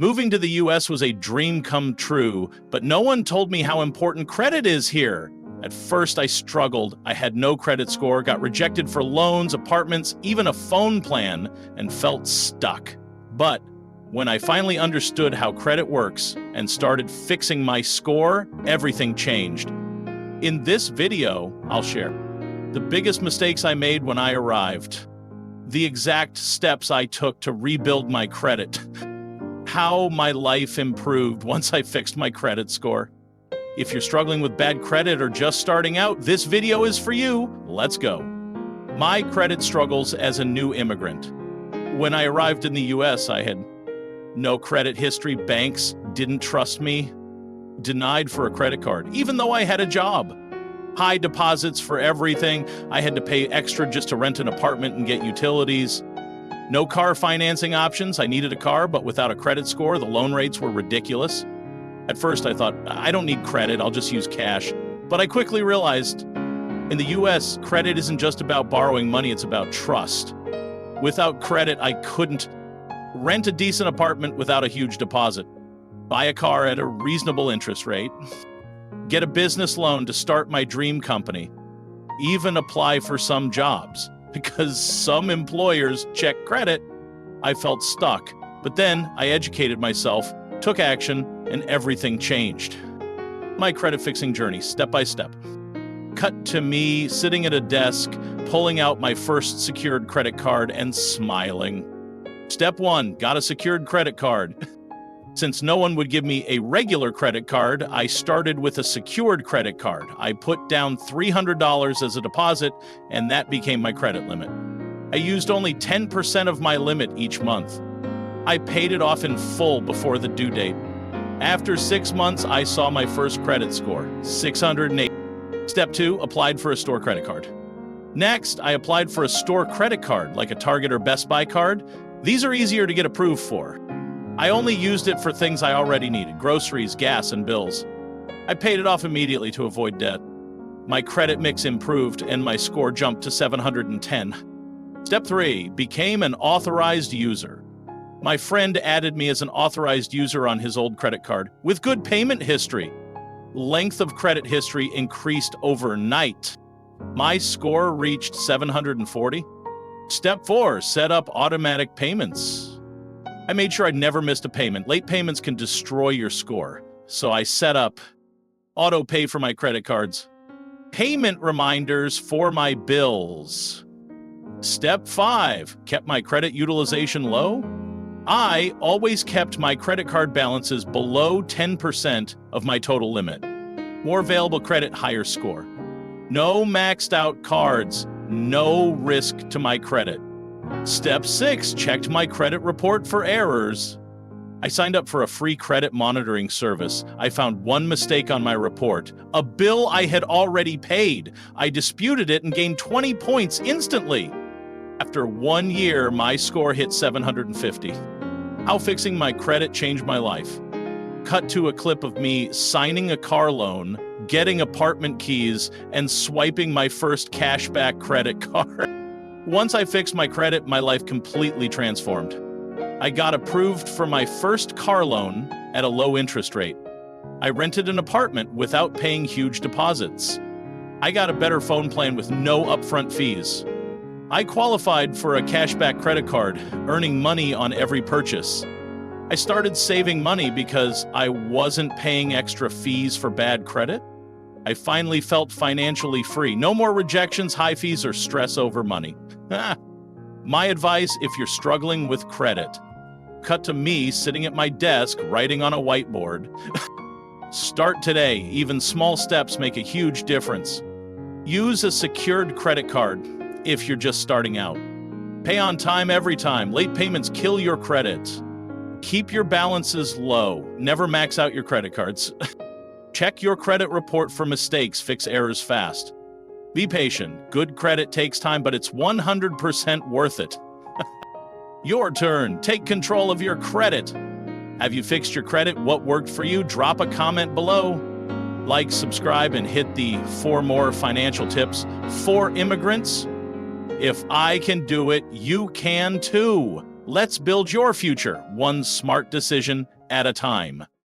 Moving to the US was a dream come true, but no one told me how important credit is here. At first, I struggled. I had no credit score, got rejected for loans, apartments, even a phone plan, and felt stuck. But when I finally understood how credit works and started fixing my score, everything changed. In this video, I'll share the biggest mistakes I made when I arrived, the exact steps I took to rebuild my credit, how my life improved once I fixed my credit score. If you're struggling with bad credit or just starting out, this video is for you. Let's go. My credit struggles as a new immigrant. When I arrived in the US, I had no credit history. Banks didn't trust me. Denied for a credit card, even though I had a job. High deposits for everything. I had to pay extra just to rent an apartment and get utilities. No car financing options. I needed a car, but without a credit score, the loan rates were ridiculous. At first, I thought, I don't need credit, I'll just use cash. But I quickly realized, in the US, credit isn't just about borrowing money, it's about trust. Without credit, I couldn't rent a decent apartment without a huge deposit, buy a car at a reasonable interest rate, get a business loan to start my dream company, even apply for some jobs. Because some employers check credit, I felt stuck. But then I educated myself, took action, and everything changed. My credit fixing journey, step by step. Cut to me sitting at a desk, pulling out my first secured credit card and smiling. Step 1, got a secured credit card. Since no one would give me a regular credit card, I started with a secured credit card. I put down $300 as a deposit, and that became my credit limit. I used only 10% of my limit each month. I paid it off in full before the due date. After 6 months, I saw my first credit score, 608. Step 2, applied for a store credit card. Next, I applied for a store credit card, like a Target or Best Buy card. These are easier to get approved for. I only used it for things I already needed, groceries, gas, and bills. I paid it off immediately to avoid debt. My credit mix improved, and my score jumped to 710. Step 3, became an authorized user. My friend added me as an authorized user on his old credit card with good payment history. Length of credit history increased overnight. My score reached 740. Step 4, set up automatic payments. I made sure I never missed a payment. Late payments can destroy your score. So I set up auto pay for my credit cards, payment reminders for my bills. Step 5, kept my credit utilization low. I always kept my credit card balances below 10% of my total limit. More available credit, higher score. No maxed out cards, no risk to my credit. Step 6, checked my credit report for errors. I signed up for a free credit monitoring service. I found one mistake on my report, a bill I had already paid. I disputed it and gained 20 points instantly. After 1 year, my score hit 750. How fixing my credit changed my life. Cut to a clip of me signing a car loan, getting apartment keys, and swiping my first cashback credit card. Once I fixed my credit, my life completely transformed. I got approved for my first car loan at a low interest rate. I rented an apartment without paying huge deposits. I got a better phone plan with no upfront fees. I qualified for a cashback credit card, earning money on every purchase. I started saving money because I wasn't paying extra fees for bad credit. I finally felt financially free. No more rejections, high fees, or stress over money. My advice, if you're struggling with credit, cut to me sitting at my desk writing on a whiteboard. Start today. Even small steps make a huge difference. Use a secured credit card if you're just starting out. Pay on time every time. Late payments kill your credit. Keep your balances low. Never max out your credit cards. Check your credit report for mistakes. Fix errors fast. Be patient. Good credit takes time, but it's 100% worth it. Your turn. Take control of your credit. Have you fixed your credit? What worked for you? Drop a comment below. Like, subscribe, and hit the 4 more financial tips for immigrants. If I can do it, you can too. Let's build your future, one smart decision at a time.